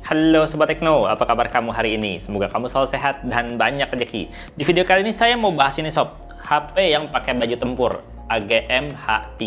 Halo Sobat Tekno, apa kabar kamu hari ini? Semoga kamu selalu sehat dan banyak rezeki. Di video kali ini saya mau bahas ini sob, HP yang pakai baju tempur, AGM H3.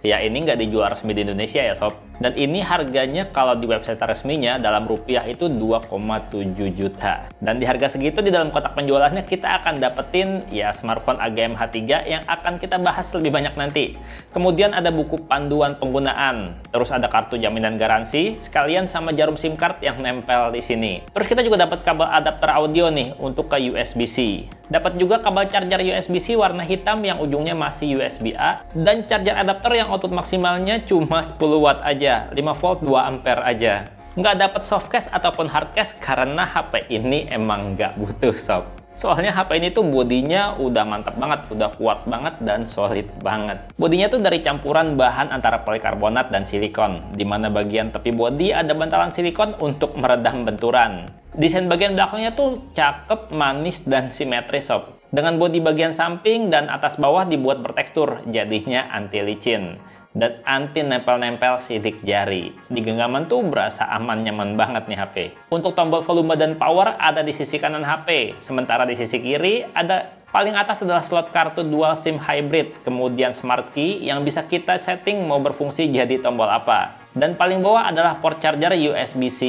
Ya ini nggak dijual resmi di Indonesia ya sob. Dan ini harganya kalau di website resminya dalam rupiah itu 2,7 juta. Dan di harga segitu di dalam kotak penjualannya kita akan dapetin ya smartphone AGM H3 yang akan kita bahas lebih banyak nanti. Kemudian ada buku panduan penggunaan, terus ada kartu jaminan garansi, sekalian sama jarum SIM card yang nempel di sini. Terus kita juga dapat kabel adapter audio nih untuk ke USB-C. Dapat juga kabel charger USB-C warna hitam yang ujungnya masih USB-A dan charger adapter yang output maksimalnya cuma 10 watt aja, 5 volt 2 ampere aja. Nggak dapat softcase ataupun hardcase karena HP ini emang nggak butuh sob. Soalnya HP ini tuh bodinya udah mantap banget, udah kuat banget dan solid banget. Bodinya tuh dari campuran bahan antara polikarbonat dan silikon, di mana bagian tepi bodi ada bantalan silikon untuk meredam benturan. Desain bagian belakangnya tuh cakep, manis, dan simetris sob. Dengan bodi bagian samping dan atas bawah dibuat bertekstur, jadinya anti licin dan anti nempel-nempel sidik jari. Di genggaman tuh berasa aman nyaman banget nih HP. Untuk tombol volume dan power ada di sisi kanan HP, sementara di sisi kiri ada paling atas adalah slot kartu dual SIM hybrid, kemudian smart key yang bisa kita setting mau berfungsi jadi tombol apa. Dan paling bawah adalah port charger USB-C.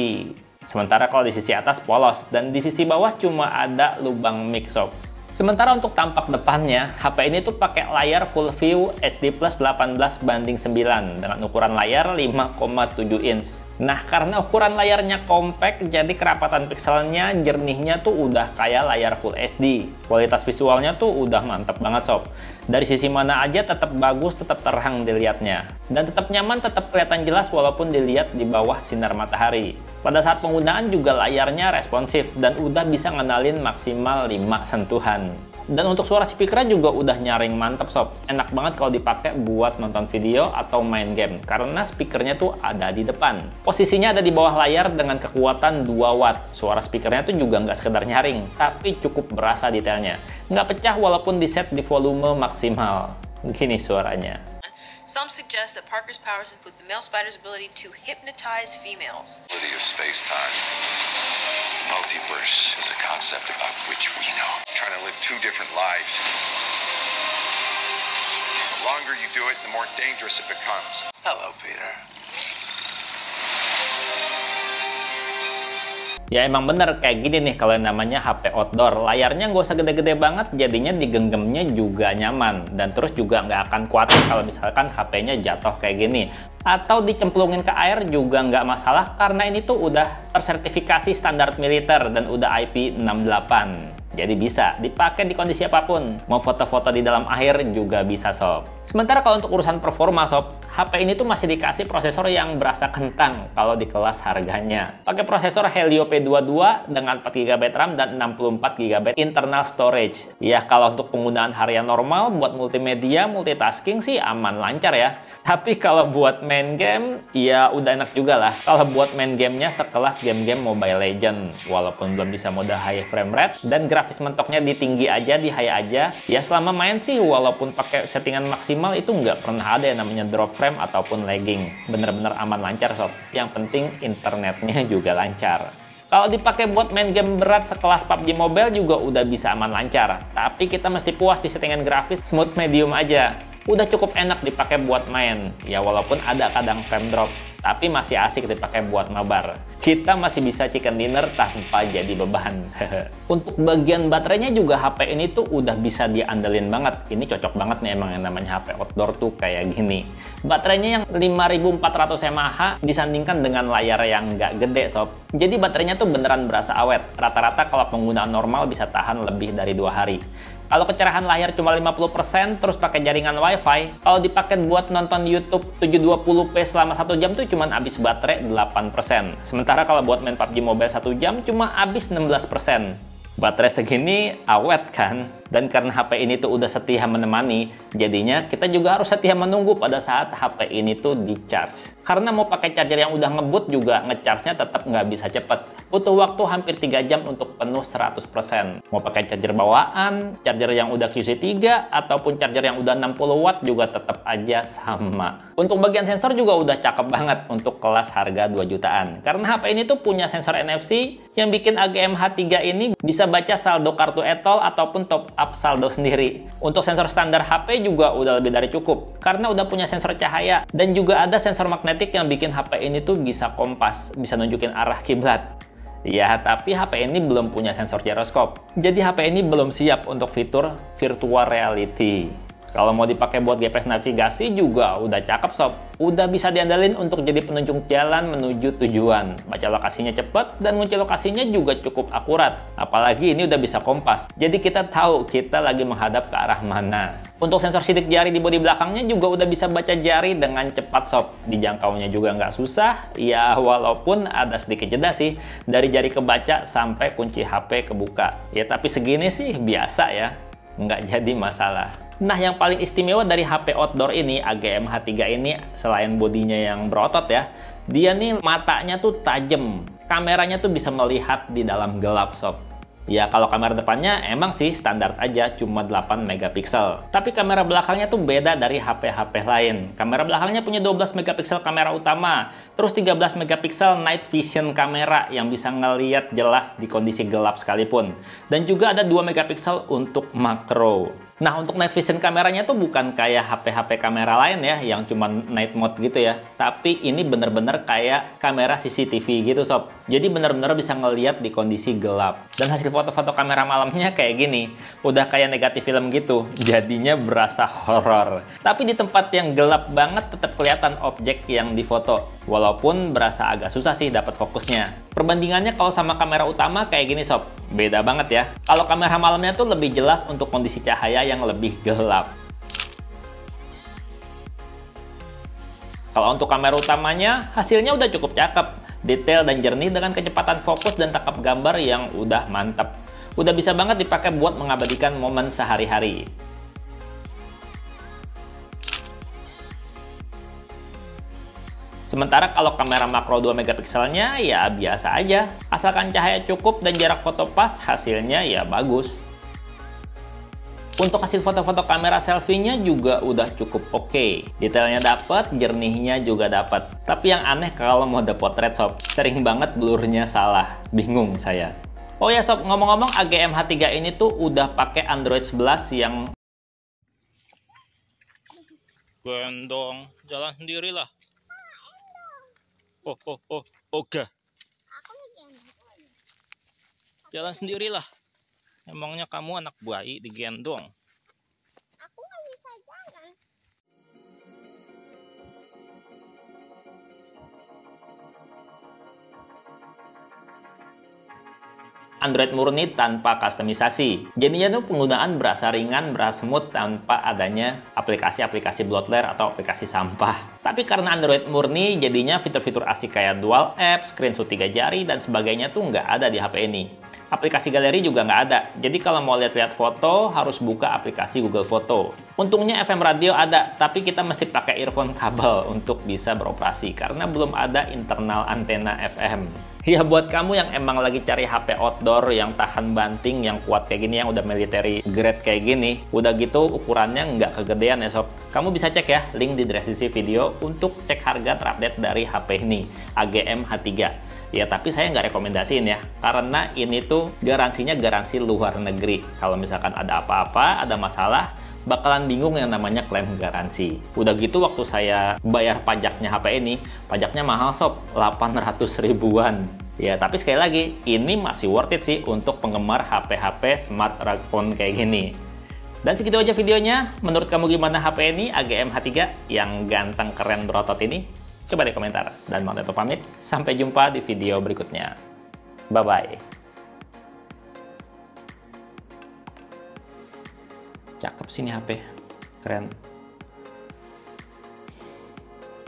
Sementara kalau di sisi atas polos dan di sisi bawah cuma ada lubang mic sob. Sementara untuk tampak depannya, HP ini tuh pakai layar Full View HD Plus 18:9 dengan ukuran layar 5,7 inch. Nah, karena ukuran layarnya compact, jadi kerapatan pixelnya, jernihnya tuh udah kayak layar Full HD. Kualitas visualnya tuh udah mantap banget sob. Dari sisi mana aja tetap bagus, tetap terang dilihatnya. Dan tetap nyaman, tetap kelihatan jelas walaupun dilihat di bawah sinar matahari. Pada saat penggunaan juga layarnya responsif dan udah bisa ngenalin maksimal 5 sentuhan. Dan untuk suara speakernya juga udah nyaring mantap sob. Enak banget kalau dipakai buat nonton video atau main game karena speakernya tuh ada di depan. Posisinya ada di bawah layar dengan kekuatan 2 watt. Suara speakernya tuh juga nggak sekedar nyaring, tapi cukup berasa detailnya. Nggak pecah walaupun diset di volume maksimal. Gini suaranya. Some suggest that Parker's powers include the male spider's ability to hypnotize females. Of space-time. Multiverse is a concept about which we know. Trying to live two different lives. The longer you do it, the more dangerous it becomes. Hello, Peter. Ya emang bener kayak gini nih kalau yang namanya HP outdoor. Layarnya nggak usah gede-gede banget, jadinya digenggamnya juga nyaman. Dan terus juga nggak akan khawatir kalau misalkan HP-nya jatuh kayak gini. Atau dicemplungin ke air juga nggak masalah karena ini tuh udah tersertifikasi standar militer dan udah IP68. Jadi bisa dipakai di kondisi apapun. Mau foto-foto di dalam air juga bisa sob. Sementara kalau untuk urusan performa sob, HP ini tuh masih dikasih prosesor yang berasa kentang kalau di kelas harganya. Pakai prosesor Helio P22 dengan 4GB RAM dan 64GB internal storage. Ya kalau untuk penggunaan harian normal buat multimedia, multitasking sih aman lancar ya. Tapi kalau buat main game, ya udah enak juga lah. Kalau buat main gamenya sekelas game-game Mobile Legend, walaupun belum bisa mode high frame rate dan grafis mentoknya di tinggi aja, di high aja, ya selama main sih walaupun pakai settingan maksimal itu nggak pernah ada yang namanya drop frame ataupun lagging. Bener-bener aman lancar sob. Yang penting internetnya juga lancar. Kalau dipakai buat main game berat sekelas PUBG Mobile juga udah bisa aman lancar. Tapi kita mesti puas di settingan grafis smooth medium aja. Udah cukup enak dipakai buat main. Ya walaupun ada kadang frame drop, tapi masih asik dipakai buat mabar. Kita masih bisa chicken dinner tanpa jadi beban. Untuk bagian baterainya juga HP ini tuh udah bisa diandelin banget. Ini cocok banget nih emang yang namanya HP outdoor tuh kayak gini. Baterainya yang 5400 mAh disandingkan dengan layar yang nggak gede sob. Jadi baterainya tuh beneran berasa awet. Rata-rata kalau penggunaan normal bisa tahan lebih dari 2 hari. Kalau kecerahan layar cuma 50%, terus pakai jaringan WiFi, kalau dipakai buat nonton YouTube 720p selama 1 jam tuh cuma habis baterai 8%. Sementara kalau buat main PUBG Mobile 1 jam cuma habis 16%. Baterai segini awet kan? Dan karena HP ini tuh udah setia menemani, jadinya kita juga harus setia menunggu pada saat HP ini tuh di-charge. Karena mau pakai charger yang udah ngebut juga ngecharge-nya tetap nggak bisa cepet. Butuh waktu hampir 3 jam untuk penuh 100%. Mau pakai charger bawaan, charger yang udah QC3, ataupun charger yang udah 60 watt juga tetap aja sama. Untuk bagian sensor juga udah cakep banget untuk kelas harga 2 jutaan. Karena HP ini tuh punya sensor NFC yang bikin AGM H3 ini bisa baca saldo kartu e-tol ataupun top up saldo sendiri. Untuk sensor standar HP juga udah lebih dari cukup karena udah punya sensor cahaya dan juga ada sensor magnetik yang bikin HP ini tuh bisa kompas, bisa nunjukin arah kiblat. Ya, tapi HP ini belum punya sensor gyroscope. Jadi HP ini belum siap untuk fitur virtual reality. Kalau mau dipakai buat GPS navigasi juga udah cakep sob. Udah bisa diandalin untuk jadi penunjuk jalan menuju tujuan. Baca lokasinya cepet dan kunci lokasinya juga cukup akurat. Apalagi ini udah bisa kompas. Jadi kita tahu kita lagi menghadap ke arah mana. Untuk sensor sidik jari di bodi belakangnya juga udah bisa baca jari dengan cepat sob. Dijangkaunya juga nggak susah. Ya walaupun ada sedikit jeda sih. Dari jari kebaca sampai kunci HP kebuka. Ya tapi segini sih biasa ya. Nggak jadi masalah. Nah, yang paling istimewa dari HP outdoor ini, AGM H3 ini, selain bodinya yang berotot ya, dia nih matanya tuh tajam. Kameranya tuh bisa melihat di dalam gelap, sob. Ya, kalau kamera depannya emang sih standar aja, cuma 8 megapiksel. Tapi kamera belakangnya tuh beda dari HP-HP lain. Kamera belakangnya punya 12 megapiksel kamera utama, terus 13 megapiksel night vision kamera yang bisa ngeliat jelas di kondisi gelap sekalipun. Dan juga ada 2 megapiksel untuk makro. Nah, untuk night vision kameranya tuh bukan kayak HP-HP kamera lain ya, yang cuma night mode gitu ya. Tapi ini bener-bener kayak kamera CCTV gitu sob. Jadi bener-bener bisa ngeliat di kondisi gelap. Dan hasil foto-foto kamera malamnya kayak gini. Udah kayak negatif film gitu. Jadinya berasa horor. Tapi di tempat yang gelap banget tetap kelihatan objek yang difoto. Walaupun berasa agak susah sih dapat fokusnya. Perbandingannya kalau sama kamera utama kayak gini sob. Beda banget ya. Kalau kamera malamnya tuh lebih jelas untuk kondisi cahaya yang lebih gelap. Kalau untuk kamera utamanya, hasilnya udah cukup cakep. Detail dan jernih dengan kecepatan fokus dan tangkap gambar yang udah mantap. Udah bisa banget dipakai buat mengabadikan momen sehari-hari. Sementara kalau kamera makro 2 megapikselnya ya biasa aja. Asalkan cahaya cukup dan jarak foto pas, hasilnya ya bagus. Untuk hasil foto-foto kamera selfie-nya juga udah cukup oke. Detailnya dapat, jernihnya juga dapat. Tapi yang aneh kalau mode potret sob, sering banget blurnya salah. Bingung saya. Oh ya sob, ngomong-ngomong AGM H3 ini tuh udah pakai Android 11 yang gendong, jalan sendirilah. Oke. Jalan sendirilah. Emangnya kamu anak bayi digendong? Aku nggak bisa jalan. Android murni tanpa kustomisasi. Jadinya tuh penggunaan berasa ringan, berasa smooth tanpa adanya aplikasi-aplikasi bloatware atau aplikasi sampah. Tapi karena Android murni, jadinya fitur-fitur asik kayak dual app, screenshot 3 jari, dan sebagainya tuh nggak ada di HP ini. Aplikasi galeri juga nggak ada. Jadi kalau mau lihat-lihat foto, harus buka aplikasi Google Foto. Untungnya FM radio ada, tapi kita mesti pakai earphone kabel untuk bisa beroperasi karena belum ada internal antena FM. Ya buat kamu yang emang lagi cari HP outdoor yang tahan banting, yang kuat kayak gini, yang udah military grade kayak gini, udah gitu ukurannya nggak kegedean ya sob. Kamu bisa cek ya link di deskripsi video untuk cek harga terupdate dari HP ini, AGM H3. Ya tapi saya nggak rekomendasiin ya, karena ini tuh garansinya garansi luar negeri. Kalau misalkan ada apa-apa, ada masalah, bakalan bingung yang namanya klaim garansi. Udah gitu waktu saya bayar pajaknya HP ini, pajaknya mahal sob, 800 ribuan. Ya tapi sekali lagi, ini masih worth it sih untuk penggemar HP-HP smartphone kayak gini. Dan segitu aja videonya. Menurut kamu gimana HP ini, AGM H3 yang ganteng, keren, berotot ini? Coba di komentar. Dan Bang Teto pamit, sampai jumpa di video berikutnya. Bye-bye. Cakep sih ini HP, keren.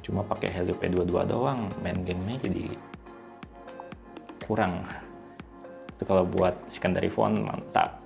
Cuma pakai Helio P22 doang, main gamenya jadi kurang. Itu kalau buat secondary phone mantap.